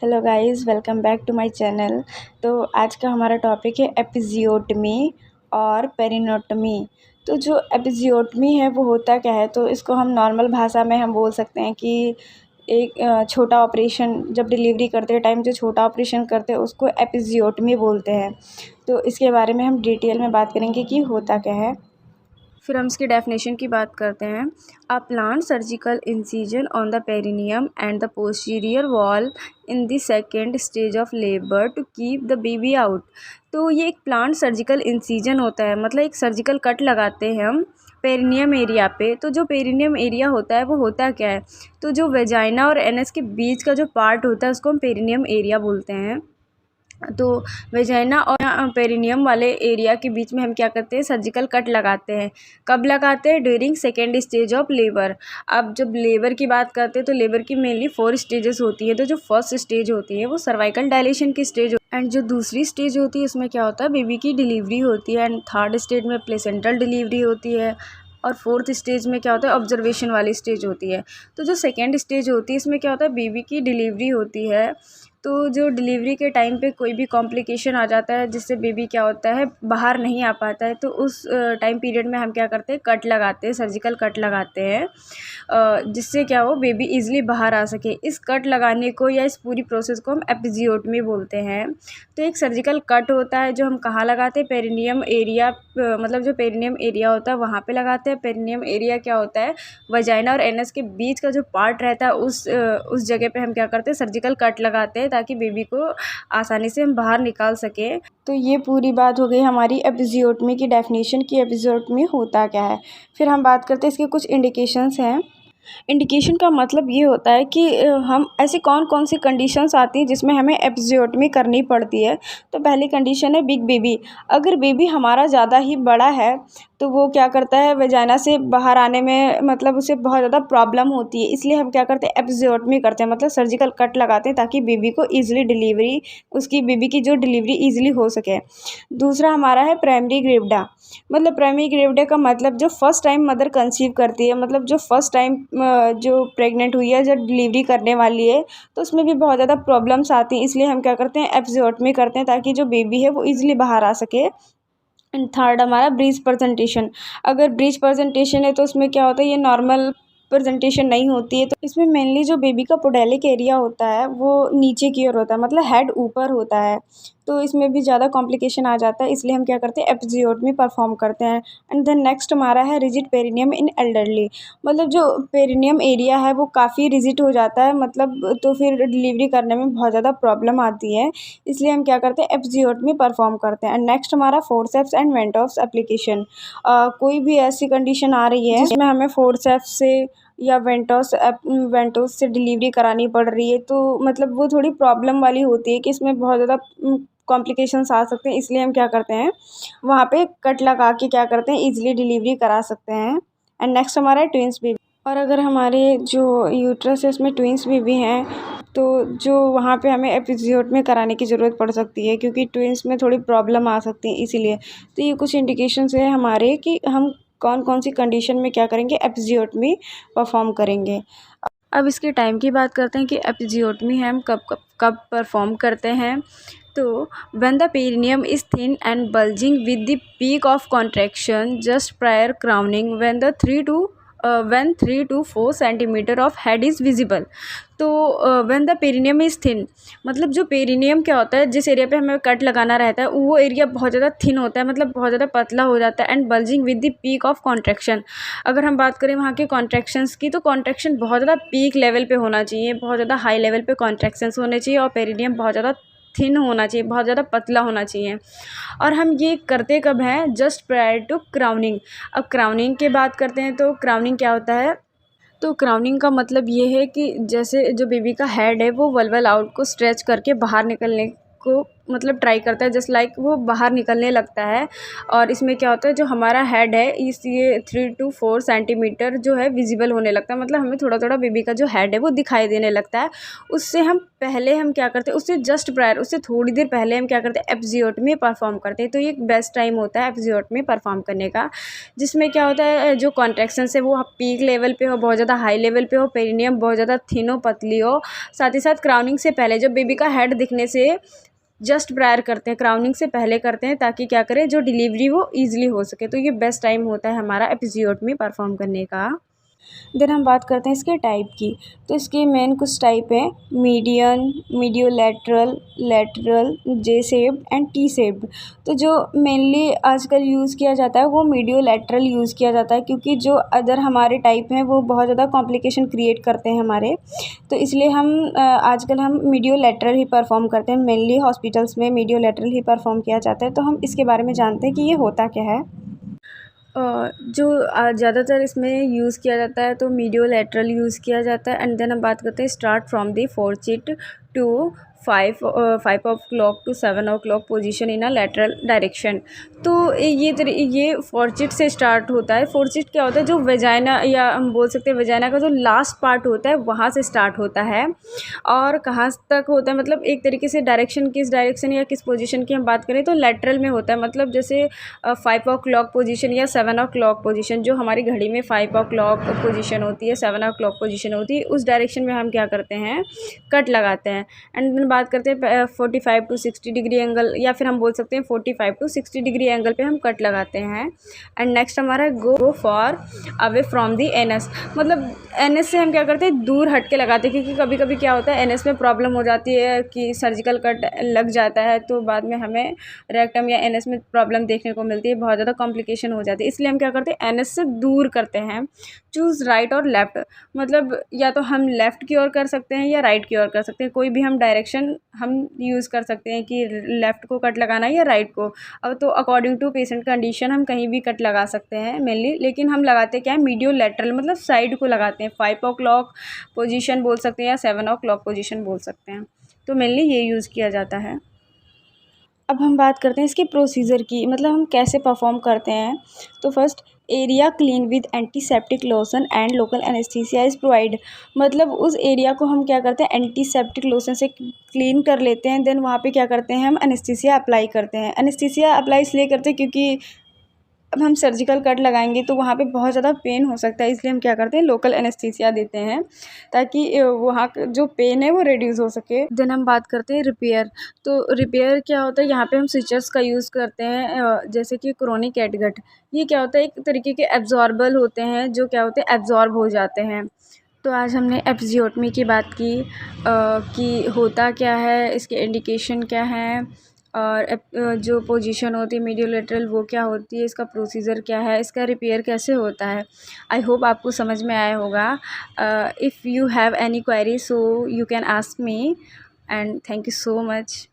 Hello guys, welcome back to my channel. तो आज का हमारा टॉपिक है एपिजियोटमी और पेरिनोटमी। तो जो एपिजियोटमी है वो होता क्या है, तो इसको हम नॉर्मल भाषा में हम बोल सकते हैं कि एक छोटा ऑपरेशन, जब डिलीवरी करते टाइम जो छोटा ऑपरेशन करते हैं उसको एपिजियोटमी बोलते हैं। तो इसके बारे में हम डिटेल में बात करेंगे कि होता क्या है। फिर हम इसकी डेफिनेशन की बात करते हैं। A planned surgical incision on the perineum and the posterior wall in the second stage of labour to keep the baby out. तो ये एक प्लांट सर्जिकल इंसिजन होता है, मतलब एक सर्जिकल कट लगाते हैं हम पेरिनियम एरिया पे। तो जो पेरिनियम एरिया होता है वो होता क्या है, तो जो वेजाइना और एनस के बीच का जो पार्ट होता है उसको हम पेरिनियम एरिया बोलते हैं। तो वेजाइना और पेरिनियम वाले एरिया के बीच में हम क्या करते हैं, सर्जिकल कट लगाते हैं। कब लगाते हैं? During second stage of labour. अब जब लेबर की बात करते हैं तो लेबर की मेनली 4 स्टेजेस होती है। तो जो फर्स्ट स्टेज होती है वो सर्वाइकल डायलेशन की स्टेज एंड जो दूसरी स्टेज होती है उसमें क्या होता है, बेबी की डिलीवरी होती है। एंड थर्ड स्टेज में प्लेसेंटल डिलीवरी होती है। और फोर्थ स्टेज में क्या होता है, ऑब्जर्वेशन वाली स्टेज होती है। तो जो सेकेंड स्टेज होती है इसमें क्या होता है, बेबी की डिलीवरी होती है। तो जो डिलीवरी के टाइम पे कोई भी कॉम्प्लिकेशन आ जाता है जिससे बेबी क्या होता है, बाहर नहीं आ पाता है, तो उस टाइम पीरियड में हम क्या करते हैं, कट लगाते हैं, सर्जिकल कट लगाते हैं, जिससे क्या हो, बेबी इजीली बाहर आ सके। इस कट लगाने को या इस पूरी प्रोसेस को हम एपिजियोटमी बोलते हैं। तो एक सर्जिकल कट होता है जो हम कहाँ लगाते हैं, पेरिनियम एरिया, मतलब जो पेरिनियम एरिया होता है वहाँ पे लगाते हैं। पेरिनियम एरिया क्या होता है, वजाइना और एनस के बीच का जो पार्ट रहता है उस जगह पे हम क्या करते हैं, सर्जिकल कट लगाते हैं ताकि बेबी को आसानी से हम बाहर निकाल सकें। तो ये पूरी बात हो गई हमारी एपिजियोटमी की डेफिनेशन की, एपिजियोटमी होता क्या है। फिर हम बात करते हैं इसके कुछ इंडिकेशंस हैं। इंडिकेशन का मतलब ये होता है कि हम ऐसी कौन कौन सी कंडीशंस आती हैं जिसमें हमें एपिजियोटमी करनी पड़ती है। तो पहली कंडीशन है बिग बेबी। अगर बेबी हमारा ज़्यादा ही बड़ा है तो वो क्या करता है, वजाइना से बाहर आने में मतलब उसे बहुत ज़्यादा प्रॉब्लम होती है, इसलिए हम क्या करते हैं, एपिजियोटमी करते हैं, मतलब सर्जिकल कट लगाते हैं ताकि बेबी को ईजिली डिलीवरी, उसकी बेबी की जो डिलीवरी ईजिली हो सके। दूसरा हमारा है प्राइमरी ग्रेविडा। मतलब प्राइमरी ग्रेविडा का मतलब जो फर्स्ट टाइम मदर कंसीव करती है, मतलब जो फर्स्ट टाइम जो प्रेग्नेंट हुई है, जो डिलीवरी करने वाली है, तो उसमें भी बहुत ज़्यादा प्रॉब्लम्स आती हैं, इसलिए हम क्या करते हैं, एपिजियोटमी करते हैं ताकि जो बेबी है वो ईजिली बाहर आ सके। एंड थर्ड हमारा ब्रीच प्रेजेंटेशन। अगर ब्रीच प्रेजेंटेशन है तो उसमें क्या होता है, ये नॉर्मल प्रेजेंटेशन नहीं होती है। तो इसमें मेनली जो बेबी का पोडेलिक एरिया होता है वो नीचे की ओर होता है, मतलब हेड ऊपर होता है, तो इसमें भी ज़्यादा कॉम्प्लिकेशन आ जाता है, इसलिए हम क्या करते हैं, एपिजियोटमी परफॉर्म करते हैं। एंड देन नेक्स्ट हमारा है रिजिड पेरिनियम इन एल्डरली। मतलब जो पेरिनियम एरिया है वो काफ़ी रिजिड हो जाता है, मतलब तो फिर डिलीवरी करने में बहुत ज़्यादा प्रॉब्लम आती है, इसलिए हम क्या करते हैं, एपिजियोटमी परफॉर्म करते हैं। एंड नेक्स्ट हमारा फोर्सेप्स एंड वेंटॉप्स एप्लीकेशन। कोई भी ऐसी कंडीशन आ रही है जिसमें हमें फोर्सेप्स से या वेंटोस से डिलीवरी करानी पड़ रही है, तो मतलब वो थोड़ी प्रॉब्लम वाली होती है कि इसमें बहुत ज़्यादा कॉम्प्लिकेशंस आ सकते हैं, इसलिए हम क्या करते हैं, वहाँ पे कट लगा के क्या करते हैं, ईजिली डिलीवरी करा सकते हैं। एंड नेक्स्ट हमारा है ट्विंस बेबी। और अगर हमारे जो यूट्रस है उसमें ट्विंस बेबी हैं तो जो वहाँ पे हमें एपिजियोटमी कराने की ज़रूरत पड़ सकती है, क्योंकि ट्विंस में थोड़ी प्रॉब्लम आ सकती है, इसीलिए। तो ये कुछ इंडिकेशंस है हमारे कि हम कौन कौन सी कंडीशन में क्या करेंगे, एपिजियोटमी परफॉर्म करेंगे। अब इसके टाइम की बात करते हैं कि एपिजियोटमी हम कब कब कब परफॉर्म करते हैं। तो when the perineum is thin and bulging with the peak of contraction just prior crowning when 3 to 4 centimetre of head is visible. तो when the perineum is thin, मतलब जो पेरिनियम क्या होता है, जिस एरिया पे हमें कट लगाना रहता है वो एरिया बहुत ज़्यादा थिन होता है, मतलब बहुत ज़्यादा पतला हो जाता है। And bulging with the peak of contraction. अगर हम बात करें वहाँ के कॉन्ट्रैक्शंस की, तो कॉन्ट्रैक्शन बहुत ज़्यादा पीक लेवल पे होना चाहिए, बहुत ज़्यादा हाई लेवल पे कॉन्ट्रैक्शंस होने चाहिए, और पेरिनियम बहुत ज़्यादा थिन होना चाहिए, बहुत ज़्यादा पतला होना चाहिए। और हम ये करते कब हैं, जस्ट प्रायर टू क्राउनिंग। अब क्राउनिंग की बात करते हैं तो क्राउनिंग क्या होता है, तो क्राउनिंग का मतलब ये है कि जैसे जो बेबी का हेड है वो वल्वल आउट को स्ट्रेच करके बाहर निकलने को मतलब ट्राई करता है, जस्ट लाइक वो बाहर निकलने लगता है। और इसमें क्या होता है, जो हमारा हेड है इस ये 3 to 4 सेंटीमीटर जो है विजिबल होने लगता है, मतलब हमें थोड़ा थोड़ा बेबी का जो हेड है वो दिखाई देने लगता है। उससे हम क्या करते हैं, उससे जस्ट प्रायर, उससे थोड़ी देर पहले हम क्या करते हैं, एपिज़ियोटमी परफॉर्म करते हैं। तो ये एक बेस्ट टाइम होता है एपिज़ियोटमी परफॉर्म करने का, जिसमें क्या होता है, जो कॉन्ट्रैक्शंस है वो पीक लेवल पे हो, बहुत ज़्यादा हाई लेवल पे हो, पेरिनियम बहुत ज़्यादा थिन हो, पतली हो। साथ ही साथ क्राउनिंग से पहले, जब बेबी का हेड दिखने से जस्ट प्रायर करते हैं, क्राउनिंग से पहले करते हैं, ताकि क्या करें, जो डिलीवरी वो ईजिली हो सके। तो ये बेस्ट टाइम होता है हमारा एपिज़ियोटमी परफॉर्म करने का। देन हम बात करते हैं इसके टाइप की। तो इसके मेन कुछ टाइप है: median, mediolateral, lateral, J shaped and T shaped. तो जो मेनली आजकल यूज़ किया जाता है वो मीडियोलैटरल यूज़ किया जाता है, क्योंकि जो अदर हमारे टाइप हैं वो बहुत ज़्यादा कॉम्प्लिकेशन क्रिएट करते हैं हमारे। तो इसलिए आजकल हम मीडियोलैटरल ही परफॉर्म करते हैं, मेनली हॉस्पिटल्स में मीडियोलैटरल ही परफॉर्म किया जाता है। तो हम इसके बारे में जानते हैं कि ये होता क्या है। जो ज़्यादातर इसमें यूज़ किया जाता है तो मीडियोलैटरल यूज़ किया जाता है। एंड देन हम बात करते हैं start from the fourchette to 5 o'clock to 7 o'clock position in a lateral direction. तो ये फोर्चिट से स्टार्ट होता है। फोर्चिट क्या होता है, जो वेजाइना, या हम बोल सकते हैं वेजाइना का जो लास्ट पार्ट होता है वहाँ से स्टार्ट होता है। और कहाँ तक होता है, मतलब एक तरीके से डायरेक्शन, किस डायरेक्शन या किस पोजीशन की हम बात करें तो लैटरल में होता है। मतलब जैसे 5 o'clock पोजीशन या 7 o'clock पोजीशन, जो हमारी घड़ी में 5 o'clock पोजीशन होती है, 7 o'clock पोजीशन होती है, उस डायरेक्शन में हम क्या करते हैं, कट लगाते हैं। एंड देन बात करते हैं 45 to 60 डिग्री एंगल, या फिर हम बोल सकते हैं 45 to 60 डिग्री एंगल पे हम कट लगाते हैं। एंड नेक्स्ट हमारा go for away from the NS. मतलब एनएस से हम क्या करते हैं, दूर हट के लगाते हैं, क्योंकि कभी कभी क्या होता है एनएस में प्रॉब्लम हो जाती है कि सर्जिकल कट लग जाता है, तो बाद में हमें रेक्टम या एनएस में प्रॉब्लम देखने को मिलती है, बहुत ज़्यादा कॉम्प्लिकेशन हो जाती है। इसलिए हम क्या करते हैं, एनएस से दूर करते हैं। चूज़ राइट और लेफ़्ट, मतलब या तो हम लेफ़्ट की ओर कर सकते हैं या राइट की ओर कर सकते हैं, कोई भी हम डायरेक्शन हम यूज़ कर सकते हैं कि लेफ़्ट को कट लगाना है या राइट को। अब तो अकॉर्डिंग टू पेशेंट कंडीशन हम कहीं भी कट लगा सकते हैं मेनली, लेकिन हम लगाते क्या है, मीडियोलैटरल, मतलब साइड को लगाते हैं। 5 o'clock पोजीशन बोल सकते हैं या 7 o'clock पोजीशन बोल सकते हैं। तो मेनली ये यूज़ किया जाता है। अब हम बात करते हैं इसके प्रोसीजर की, मतलब हम कैसे परफॉर्म करते हैं। तो first, area clean with antiseptic lotion and local anaesthesia is provide. मतलब उस एरिया को हम क्या करते हैं, एंटीसेप्टिक लोशन से क्लीन कर लेते हैं। देन वहाँ पे क्या करते हैं, हम एनेस्थीसिया अप्लाई करते हैं। एनेस्थीसिया अप्लाई इसलिए करते हैं क्योंकि अब हम सर्जिकल कट लगाएंगे तो वहाँ पे बहुत ज़्यादा पेन हो सकता है, इसलिए हम क्या करते हैं, लोकल एनेस्थीसिया देते हैं, ताकि वहाँ का जो पेन है वो रिड्यूस हो सके। देन हम बात करते हैं रिपेयर। तो रिपेयर क्या होता है, यहाँ पे हम सिचर्स का यूज़ करते हैं, जैसे कि क्रोनिक कैटगट। ये क्या होता है, एक तरीके के एब्जॉर्बल होते हैं, जो क्या होते हैं, एब्जॉर्ब हो जाते हैं। तो आज हमने एपिज़ियोटमी की बात की कि होता क्या है, इसके इंडिकेशन क्या है, और जो पोजीशन होती है मीडियोलैटरल वो क्या होती है, इसका प्रोसीजर क्या है, इसका रिपेयर कैसे होता है। आई होप आपको समझ में आया होगा। If you have any query so you can ask me, and thank you so much.